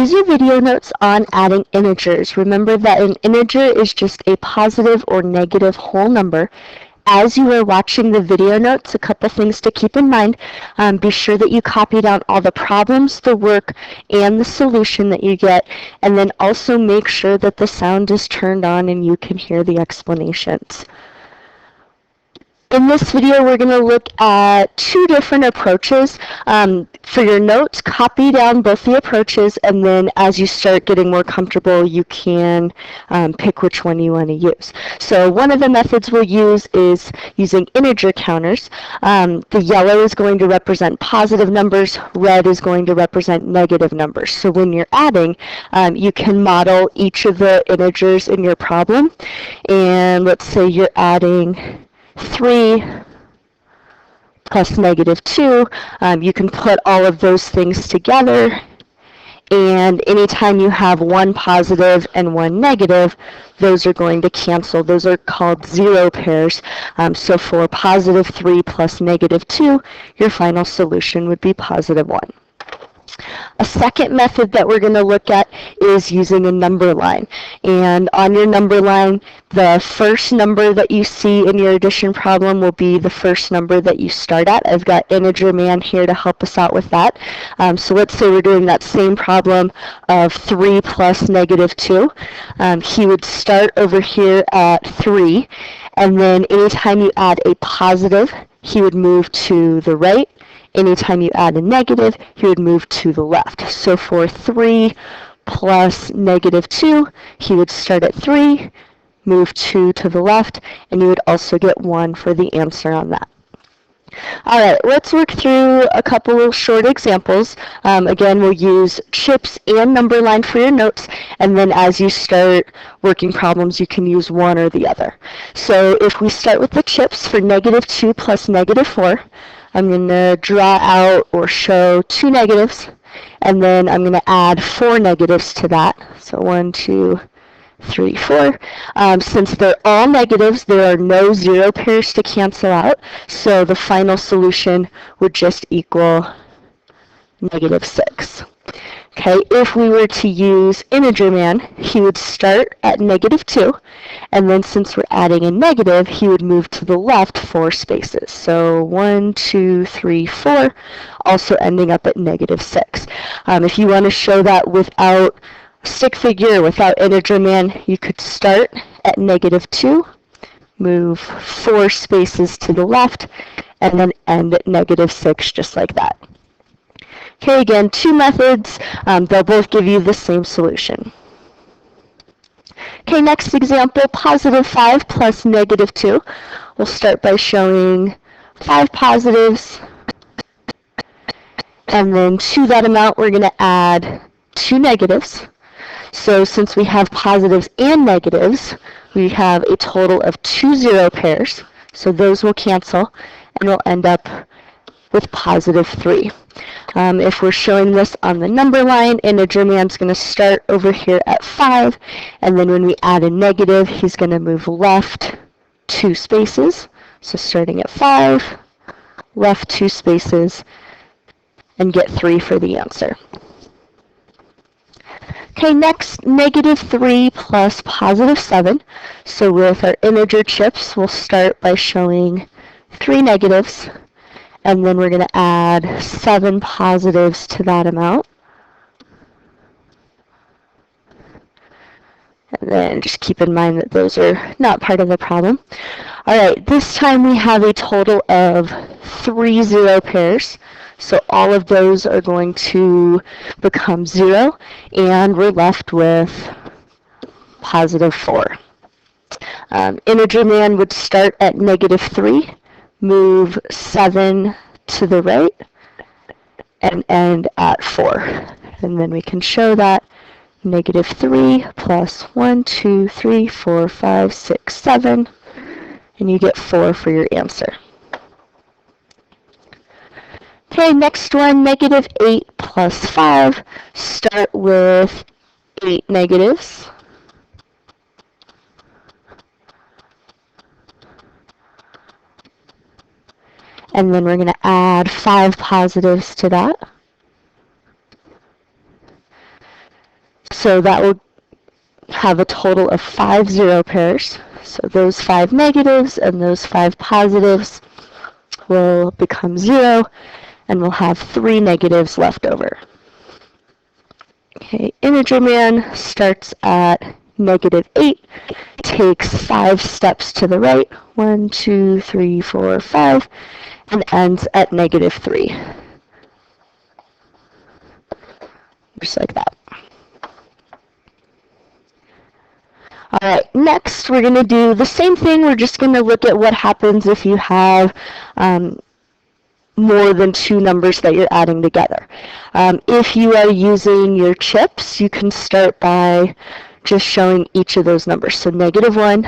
use your video notes on adding integers. Remember that an integer is just a positive or negative whole number. As you are watching the video notes, a couple things to keep in mind. Be sure that you copy down all the problems, the work, and the solution that you get, and then also make sure that the sound is turned on and you can hear the explanations. In this video, we're going to look at two different approaches. For your notes, copy down both the approaches, and then as you start getting more comfortable, you can pick which one you want to use. So one of the methods we'll use is using integer counters. The yellow is going to represent positive numbers, red is going to represent negative numbers. So when you're adding, you can model each of the integers in your problem. And let's say you're adding 3 plus negative 2, you can put all of those things together, and anytime you have one positive and one negative, those are going to cancel. Those are called zero pairs. So for positive 3 plus negative 2, your final solution would be positive 1. A second method that we're going to look at is using a number line. And on your number line, the first number that you see in your addition problem will be the first number that you start at. I've got Integer Man here to help us out with that. So let's say we're doing that same problem of 3 plus negative 2. He would start over here at 3, and then anytime you add a positive, he would move to the right. Anytime you add a negative, he would move to the left. So for 3 plus negative 2, he would start at 3, move 2 to the left, and you would also get 1 for the answer on that. All right, let's work through a couple of short examples. Again, we'll use chips and number line for your notes, and then as you start working problems, you can use one or the other. So if we start with the chips for negative 2 plus negative 4, I'm going to draw out or show 2 negatives, and then I'm going to add 4 negatives to that. So 1, 2, 3, 4. Since they're all negatives, there are no zero pairs to cancel out, so the final solution would just equal negative 6. Okay, if we were to use Integer Man, he would start at negative 2, and then since we're adding a negative, he would move to the left 4 spaces. So 1, 2, 3, 4, also ending up at negative 6. If you want to show that without stick figure, without Integer Man, you could start at negative 2, move 4 spaces to the left, and then end at negative 6, just like that. Okay, again, two methods. They'll both give you the same solution. Okay, next example, positive 5 plus negative 2. We'll start by showing 5 positives, and then to that amount, we're going to add 2 negatives. So since we have positives and negatives, we have a total of 2 zero pairs. So those will cancel, and we'll end up with positive 3. If we're showing this on the number line, Integer Man's going to start over here at 5, and then when we add a negative, he's going to move left 2 spaces. So starting at 5, left 2 spaces, and get 3 for the answer. Okay, next, negative 3 plus positive 7. So with our integer chips, we'll start by showing 3 negatives, and then we're going to add 7 positives to that amount. And then just keep in mind that those are not part of the problem. All right, this time we have a total of 3 zero pairs. So all of those are going to become 0, and we're left with positive 4. Integer Man would start at negative 3, move 7 to the right, and end at 4. And then we can show that negative 3 plus 1, 2, 3, 4, 5, 6, 7, and you get 4 for your answer. Okay, next one, negative 8 plus 5. Start with 8 negatives. And then we're going to add 5 positives to that. So that will have a total of 5 zero pairs. So those 5 negatives and those 5 positives will become 0, and we'll have 3 negatives left over. Okay, integer man starts at -8, takes 5 steps to the right, 1, 2, 3, 4, 5, and ends at -3. Just like that. All right, next we're going to do the same thing. We're just going to look at what happens if you have more than 2 numbers that you're adding together. If you are using your chips, you can start by just showing each of those numbers. So -1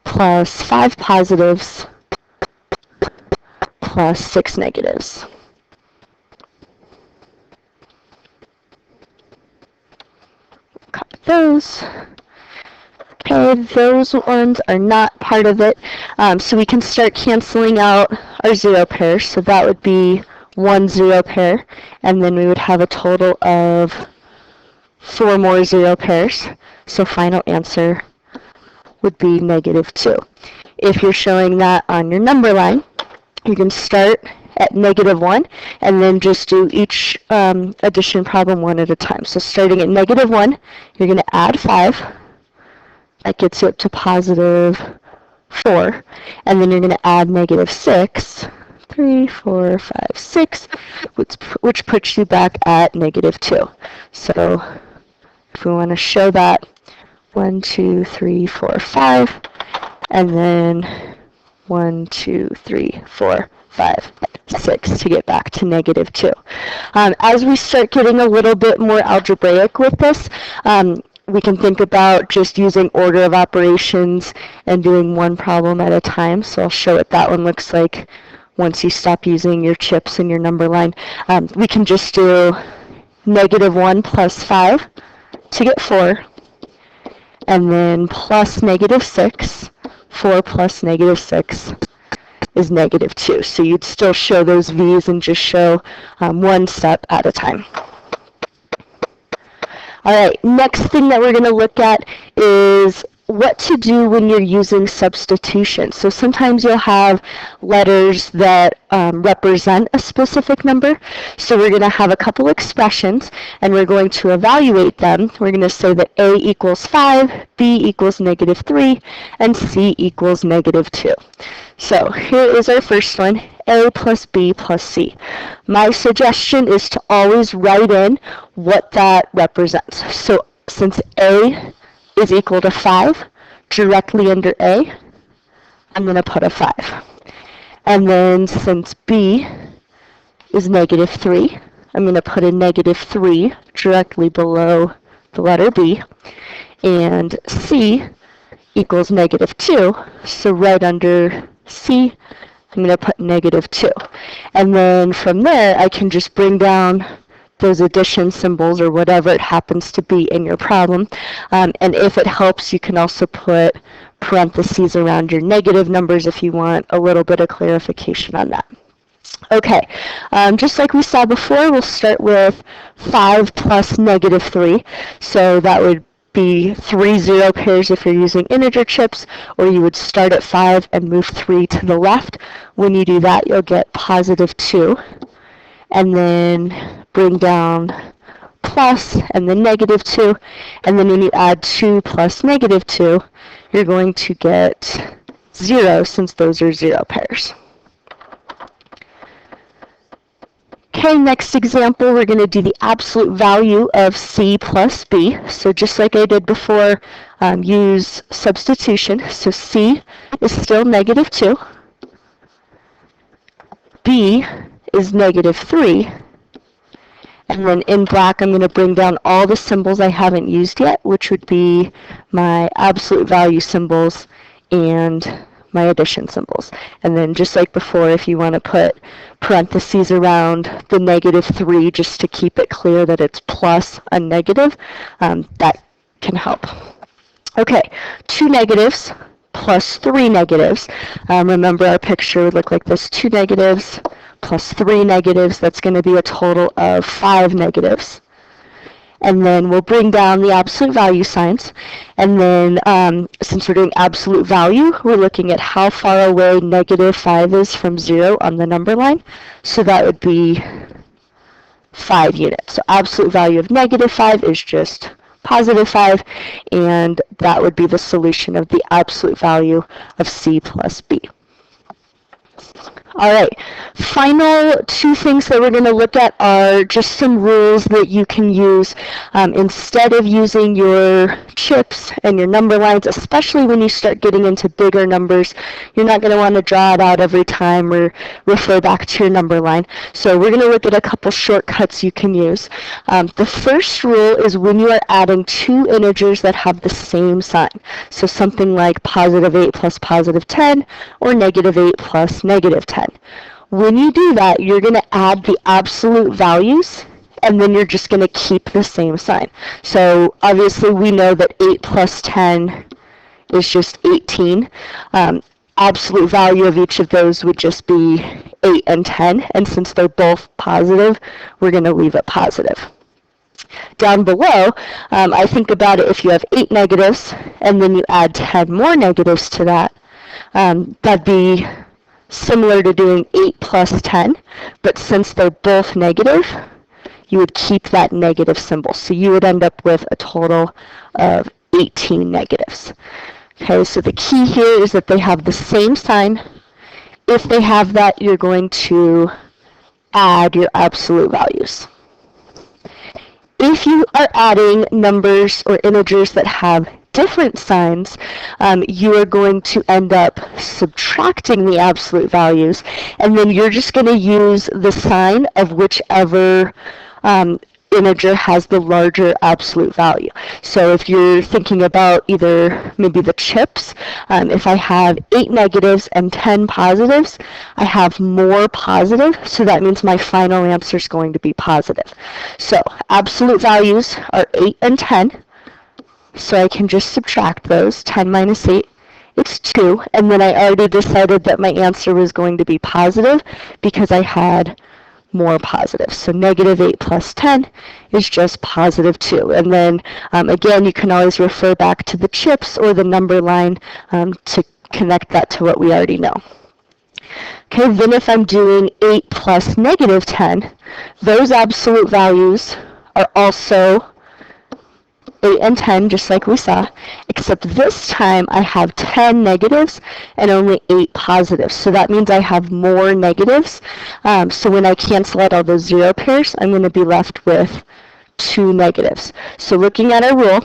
plus 5 positives plus 6 negatives. Copy those. Okay, those ones are not part of it. So we can start canceling out our 0 pairs. So that would be 1 0 pair, and then we would have a total of 4 more 0 pairs. So final answer would be -2. If you're showing that on your number line, you can start at -1 and then just do each addition problem one at a time. So starting at -1, you're going to add 5. That gets you up to +4. And then you're going to add -6. 3, 4, 5, 6, which puts you back at -2. So if we want to show that, 1, 2, 3, 4, 5, and then 1, 2, 3, 4, 5, 6 to get back to -2. As we start getting a little bit more algebraic with this, we can think about just using order of operations and doing one problem at a time. So I'll show what that one looks like once you stop using your chips and your number line. We can just do -1 plus 5 to get 4, and then plus -6. 4 plus -6 is -2. So you'd still show those V's and just show one step at a time. All right, next thing that we're going to look at is what to do when you're using substitution. So sometimes you'll have letters that represent a specific number. So we're going to have a couple expressions, and we're going to evaluate them. We're going to say that A equals 5, B equals -3, and C equals -2. So here is our first one, A plus B plus C. My suggestion is to always write in what that represents. So since A is equal to 5, directly under A, I'm going to put a 5. And then since B is -3, I'm going to put a -3 directly below the letter B. And C equals -2, so right under C, I'm going to put -2. And then from there, I can just bring down those addition symbols or whatever it happens to be in your problem. And if it helps, you can also put parentheses around your negative numbers if you want a little bit of clarification on that. Okay, just like we saw before, we'll start with 5 plus -3. So that would be 3 0 pairs if you're using integer chips, or you would start at 5 and move 3 to the left. When you do that, you'll get +2, and then bring down plus, and then -2, and then when you add 2 plus -2, you're going to get 0, since those are 0 pairs. Okay, next example, we're going to do the absolute value of C plus B. So just like I did before, use substitution. So C is still -2. B is -3. And then in black, I'm going to bring down all the symbols I haven't used yet, which would be my absolute value symbols and my addition symbols. And then just like before, if you want to put parentheses around the -3 just to keep it clear that it's plus a negative, that can help. Okay, 2 negatives plus 3 negatives. Remember, our picture would look like this: 2 negatives plus 3 negatives. That's going to be a total of 5 negatives. and then we'll bring down the absolute value signs. And then since we're doing absolute value, we're looking at how far away -5 is from 0 on the number line. So that would be 5 units. So absolute value of -5 is just +5, and that would be the solution of the absolute value of C plus B. All right, final two things that we're going to look at are just some rules that you can use instead of using your chips and your number lines, especially when you start getting into bigger numbers. You're not going to want to draw it out every time or refer back to your number line. So we're going to look at a couple shortcuts you can use. The first rule is when you are adding two integers that have the same sign. So something like +8 plus +10 or -8 plus -10. When you do that, you're going to add the absolute values, and then you're just going to keep the same sign. So obviously we know that 8 plus 10 is just 18. Absolute value of each of those would just be 8 and 10, and since they're both positive, we're going to leave it positive. Down below, I think about it if you have 8 negatives, and then you add 10 more negatives to that, that'd be similar to doing 8 plus 10, but since they're both negative, you would keep that negative symbol. So you would end up with a total of 18 negatives. Okay, so the key here is that they have the same sign. If they have that, you're going to add your absolute values. If you are adding numbers or integers that have different signs, you are going to end up subtracting the absolute values, and then you're just going to use the sign of whichever integer has the larger absolute value. So if you're thinking about either maybe the chips, if I have 8 negatives and 10 positives, I have more positive, so that means my final answer is going to be positive. So absolute values are 8 and 10, so I can just subtract those. 10 minus 8, it's 2, and then I already decided that my answer was going to be positive because I had more positives. So -8 plus 10 is just +2. And then again, you can always refer back to the chips or the number line to connect that to what we already know. Okay, then if I'm doing 8 plus -10, those absolute values are also 8 and 10, just like we saw, except this time I have 10 negatives and only 8 positives. So that means I have more negatives. So when I cancel out all those 0 pairs, I'm going to be left with 2 negatives. So looking at our rule,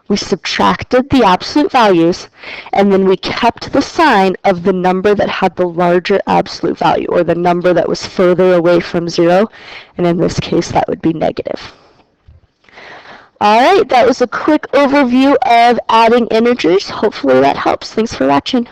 we subtracted the absolute values, and then we kept the sign of the number that had the larger absolute value, or the number that was further away from 0, and in this case that would be negative. All right, that was a quick overview of adding integers. Hopefully that helps. Thanks for watching.